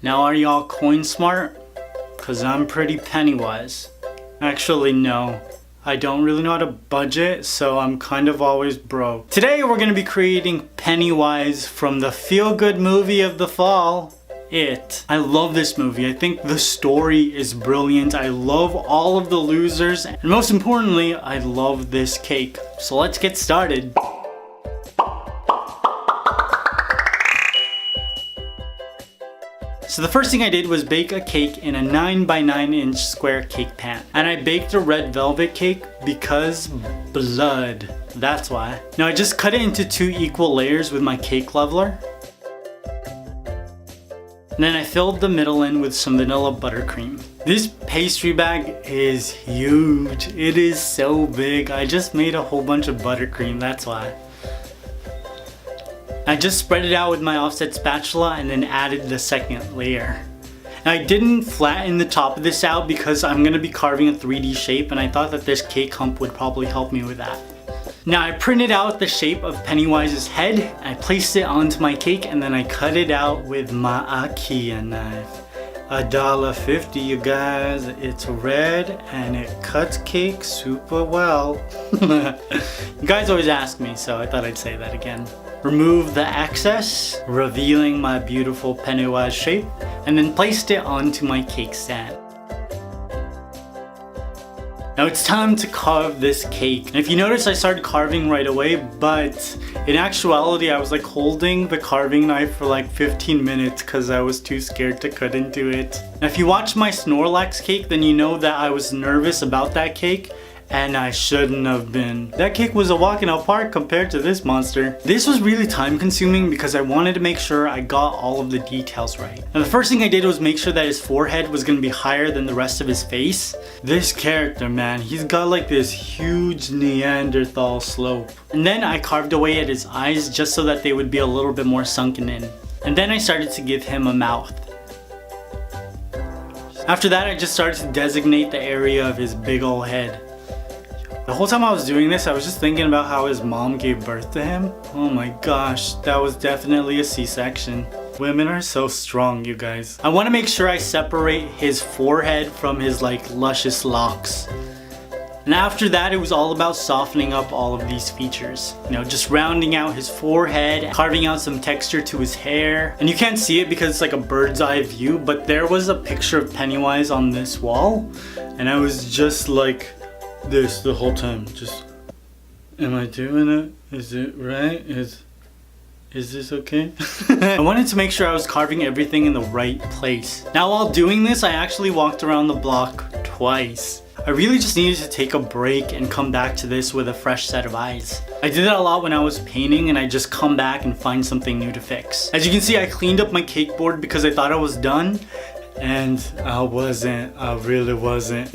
Now are y'all coin smart? Cause I'm pretty Pennywise. Actually no, I don't really know how to budget, so I'm kind of always broke. Today we're gonna be creating Pennywise from the feel-good movie of the fall, It. I love this movie. I think the story is brilliant. I love all of the losers, and most importantly, I love this cake. So let's get started. So the first thing I did was bake a cake in a 9 by 9 inch square cake pan. And I baked a red velvet cake because blood. That's why. Now I just cut it into 2 equal layers with my cake leveler. And then I filled the middle in with some vanilla buttercream. This pastry bag is huge. It is so big. I just made a whole bunch of buttercream, that's why. I just spread it out with my offset spatula and then added the second layer. Now I didn't flatten the top of this out because I'm going to be carving a 3D shape, and I thought that this cake hump would probably help me with that. Now I printed out the shape of Pennywise's head, I placed it onto my cake, and then I cut it out with my IKEA knife. $1.50, you guys. It's red and it cuts cake super well. You guys always ask me, so I thought I'd say that again. Remove the excess, revealing my beautiful Pennywise shape, and then placed it onto my cake stand. Now it's time to carve this cake. And if you notice, I started carving right away, but in actuality I was like holding the carving knife for like 15 minutes because I was too scared to cut into it. Now if you watch my Snorlax cake, then you know that I was nervous about that cake, and I shouldn't have been. That cake was a walk in a park compared to this monster. This was really time consuming because I wanted to make sure I got all of the details right. Now the first thing I did was make sure that his forehead was going to be higher than the rest of his face. This character, man, he's got like this huge Neanderthal slope. And then I carved away at his eyes just so that they would be a little bit more sunken in. And then I started to give him a mouth. After that, I just started to designate the area of his big ol' head. The whole time I was doing this, I was just thinking about how his mom gave birth to him. Oh my gosh, that was definitely a C-section. Women are so strong, you guys. I want to make sure I separate his forehead from his like luscious locks. And after that, it was all about softening up all of these features. You know, just rounding out his forehead, carving out some texture to his hair. And you can't see it because it's like a bird's eye view, but there was a picture of Pennywise on this wall. And I was just like this the whole time. Just, am I doing it? Is it right? Is this okay? I wanted to make sure I was carving everything in the right place. Now while doing this, I actually walked around the block twice. I really just needed to take a break and come back to this with a fresh set of eyes. I did that a lot when I was painting, and I just come back and find something new to fix. As you can see, I cleaned up my cake board because I thought I was done, and I wasn't. I really wasn't.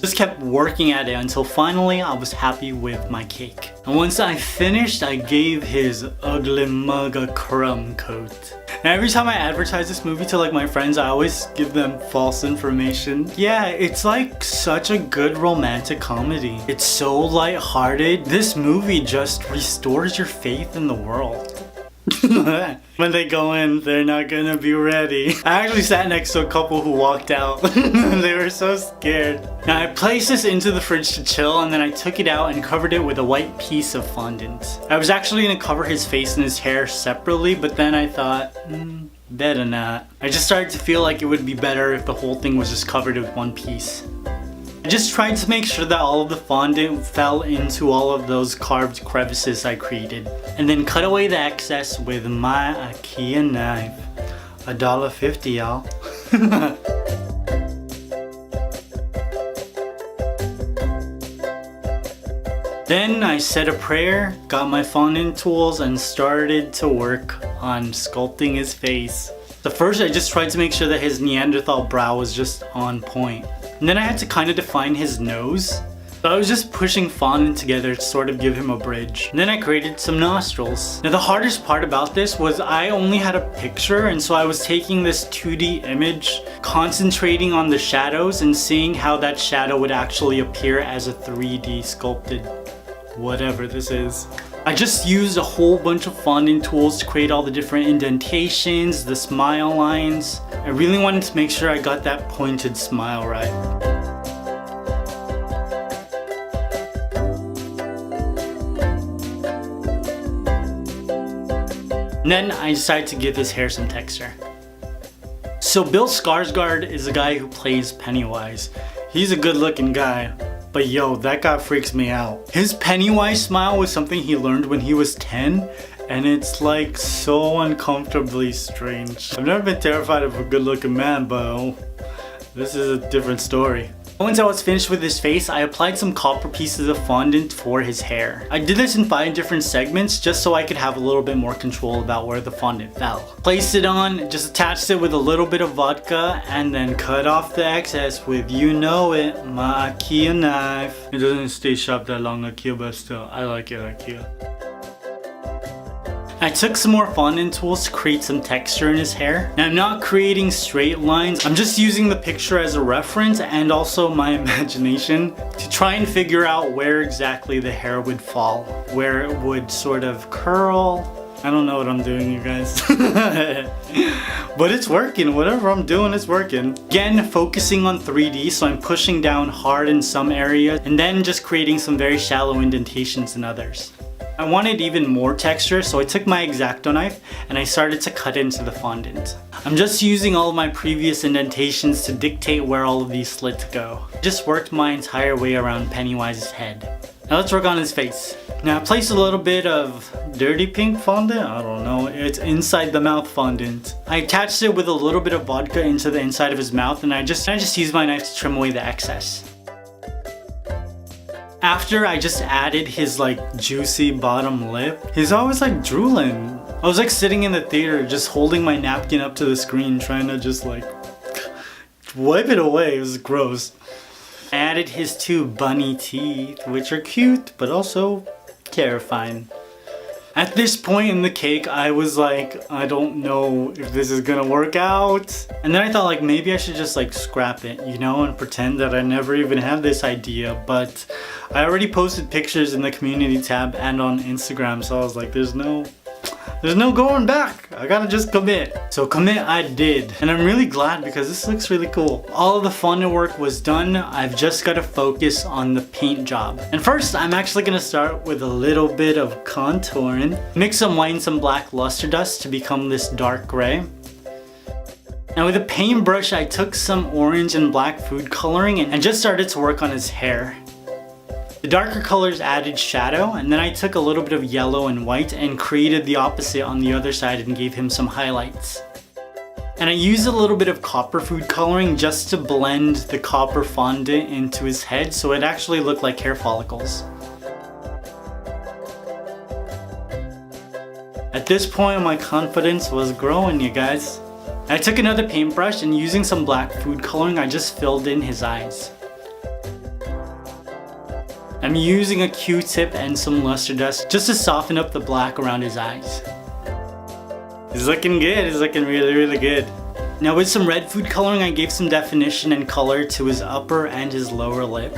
Just kept working at it until finally I was happy with my cake. And once I finished, I gave his ugly mug a crumb coat. Now every time I advertise this movie to like my friends, I always give them false information. Yeah, it's like such a good romantic comedy. It's so lighthearted. This movie just restores your faith in the world. When they go in, they're not gonna be ready. I actually sat next to a couple who walked out. They were so scared. Now I placed this into the fridge to chill, and then I took it out and covered it with a white piece of fondant. I was actually gonna cover his face and his hair separately, but then I thought, better not. I just started to feel like it would be better if the whole thing was just covered with one piece. I just tried to make sure that all of the fondant fell into all of those carved crevices I created, and then cut away the excess with my IKEA knife. $1.50, y'all. Then I said a prayer, got my fondant tools, and started to work on sculpting his face. So first I just tried to make sure that his Neanderthal brow was just on point. And then I had to kind of define his nose. So I was just pushing fondant together to sort of give him a bridge. And then I created some nostrils. Now the hardest part about this was I only had a picture, and so I was taking this 2D image, concentrating on the shadows and seeing how that shadow would actually appear as a 3D sculpted whatever this is. I just used a whole bunch of fondant tools to create all the different indentations, the smile lines. I really wanted to make sure I got that pointed smile right. And then I decided to give his hair some texture. So Bill Skarsgård is the guy who plays Pennywise. He's a good looking guy, but yo, that guy freaks me out. His Pennywise smile was something he learned when he was 10, and it's like so uncomfortably strange. I've never been terrified of a good looking man, but oh, this is a different story. Once I was finished with his face, I applied some copper pieces of fondant for his hair. I did this in 5 different segments just so I could have a little bit more control about where the fondant fell. Placed it on, just attached it with a little bit of vodka, and then cut off the excess with, you know it, my IKEA knife. It doesn't stay sharp that long, IKEA, but still, I like it, IKEA. I took some more fondant tools to create some texture in his hair. Now I'm not creating straight lines, I'm just using the picture as a reference and also my imagination to try and figure out where exactly the hair would fall, where it would sort of curl. I don't know what I'm doing, you guys. But it's working, whatever I'm doing is working. Again, focusing on 3D, so I'm pushing down hard in some areas and then just creating some very shallow indentations in others. I wanted even more texture, so I took my X-Acto knife and I started to cut into the fondant. I'm just using all of my previous indentations to dictate where all of these slits go. I just worked my entire way around Pennywise's head. Now let's work on his face. Now I placed a little bit of dirty pink fondant, I don't know, it's inside the mouth fondant. I attached it with a little bit of vodka into the inside of his mouth and I just used my knife to trim away the excess. After I just added his like juicy bottom lip, he's always like drooling. I was like sitting in the theater just holding my napkin up to the screen trying to just like wipe it away. It was gross. I added his 2 bunny teeth, which are cute but also terrifying. At this point in the cake, I was like, I don't know if this is gonna work out. And then I thought like maybe I should just like scrap it, you know, and pretend that I never even had this idea. But I already posted pictures in the community tab and on Instagram, so I was like, there's no going back. I gotta just commit. So commit I did. And I'm really glad because this looks really cool. All of the fondant work was done. I've just gotta focus on the paint job. And first, I'm actually gonna start with a little bit of contouring. Mix some white and some black luster dust to become this dark gray. Now with a paintbrush, I took some orange and black food coloring and just started to work on his hair. The darker colors added shadow, and then I took a little bit of yellow and white and created the opposite on the other side and gave him some highlights. And I used a little bit of copper food coloring just to blend the copper fondant into his head so it actually looked like hair follicles. At this point, my confidence was growing, you guys. I took another paintbrush and using some black food coloring, I just filled in his eyes. I'm using a Q-tip and some luster dust just to soften up the black around his eyes. He's looking good, he's looking really, really good. Now with some red food coloring, I gave some definition and color to his upper and his lower lip.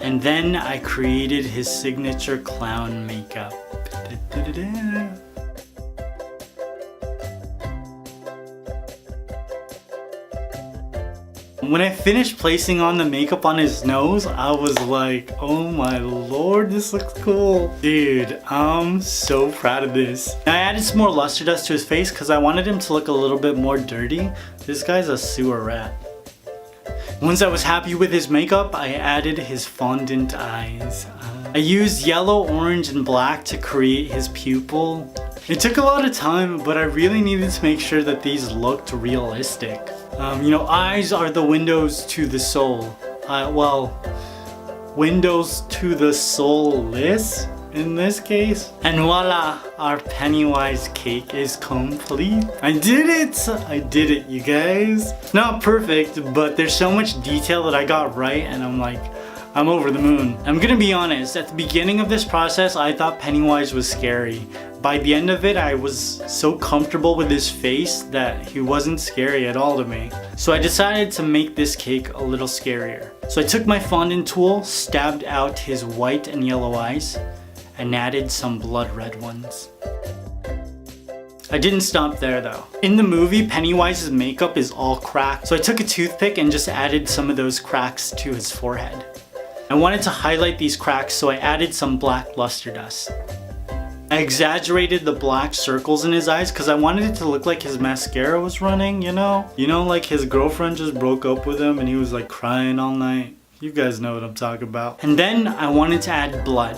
And then I created his signature clown makeup. When I finished placing on the makeup on his nose, I was like, oh my lord, this looks cool. Dude, I'm so proud of this. Now I added some more luster dust to his face because I wanted him to look a little bit more dirty. This guy's a sewer rat. Once I was happy with his makeup, I added his fondant eyes. I used yellow, orange, and black to create his pupil. It took a lot of time, but I really needed to make sure that these looked realistic. You know, eyes are the windows to the soul. Well, windows to the soulless in this case. And voila, our Pennywise cake is complete. I did it! I did it, you guys. Not perfect, but there's so much detail that I got right, and I'm like, I'm over the moon. I'm gonna be honest, at the beginning of this process, I thought Pennywise was scary. By the end of it, I was so comfortable with his face that he wasn't scary at all to me. So I decided to make this cake a little scarier. So I took my fondant tool, stabbed out his white and yellow eyes, and added some blood red ones. I didn't stop there though. In the movie, Pennywise's makeup is all cracked, so I took a toothpick and just added some of those cracks to his forehead. I wanted to highlight these cracks, so I added some black luster dust. I exaggerated the black circles in his eyes because I wanted it to look like his mascara was running, you know? You know, like his girlfriend just broke up with him and he was like crying all night. You guys know what I'm talking about. And then I wanted to add blood.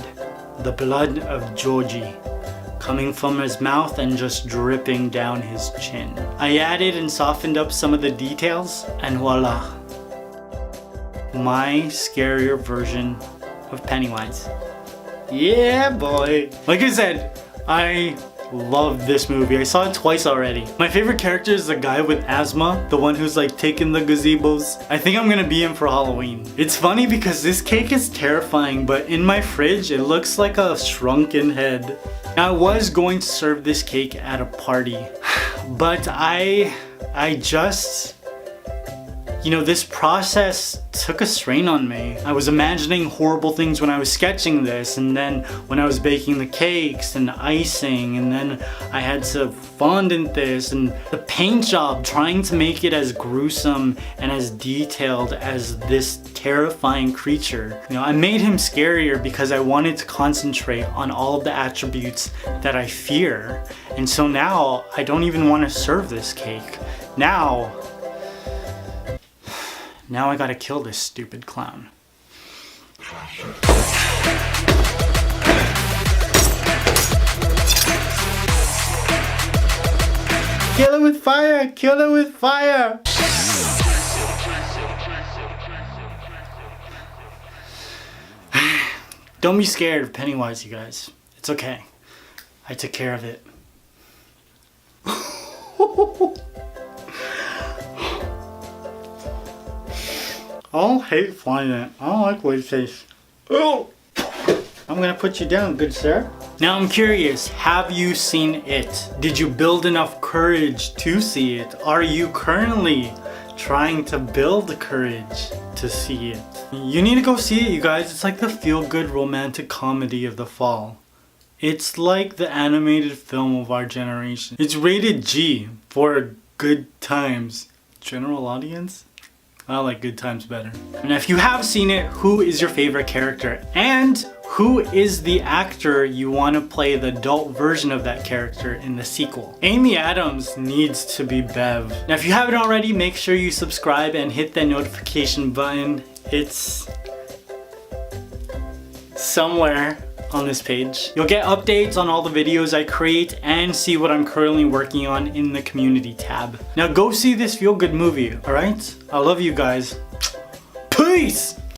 The blood of Georgie, coming from his mouth and just dripping down his chin. I added and softened up some of the details, and voila. My scarier version of Pennywise. Yeah, boy. Like I said, I love this movie. I saw it twice already. My favorite character is the guy with asthma, the one who's like taking the gazebos. I think I'm gonna be him for Halloween. It's funny because this cake is terrifying, but in my fridge, it looks like a shrunken head. Now, I was going to serve this cake at a party, but I just, you know, this process took a strain on me. I was imagining horrible things when I was sketching this, and then when I was baking the cakes and the icing, and then I had to fondant this, and the paint job, trying to make it as gruesome and as detailed as this terrifying creature. You know, I made him scarier because I wanted to concentrate on all of the attributes that I fear. And so now I don't even want to serve this cake. Now I gotta kill this stupid clown. Kill it with fire! Kill it with fire! Don't be scared of Pennywise, you guys. It's okay. I took care of it. I don't hate flying it. I don't like what it tastes. Oh! I'm gonna put you down, good sir. Now I'm curious, have you seen it? Did you build enough courage to see it? Are you currently trying to build courage to see it? You need to go see it, you guys. It's like the feel-good romantic comedy of the fall. It's like the animated film of our generation. It's rated G for good times. General audience? I like good times better. And if you have seen it, who is your favorite character? And who is the actor you want to play the adult version of that character in the sequel? Amy Adams needs to be Bev. Now if you haven't already, make sure you subscribe and hit that notification button. It's somewhere on this page. You'll get updates on all the videos I create and see what I'm currently working on in the community tab. Now go see this feel-good movie, alright? I love you guys. Peace!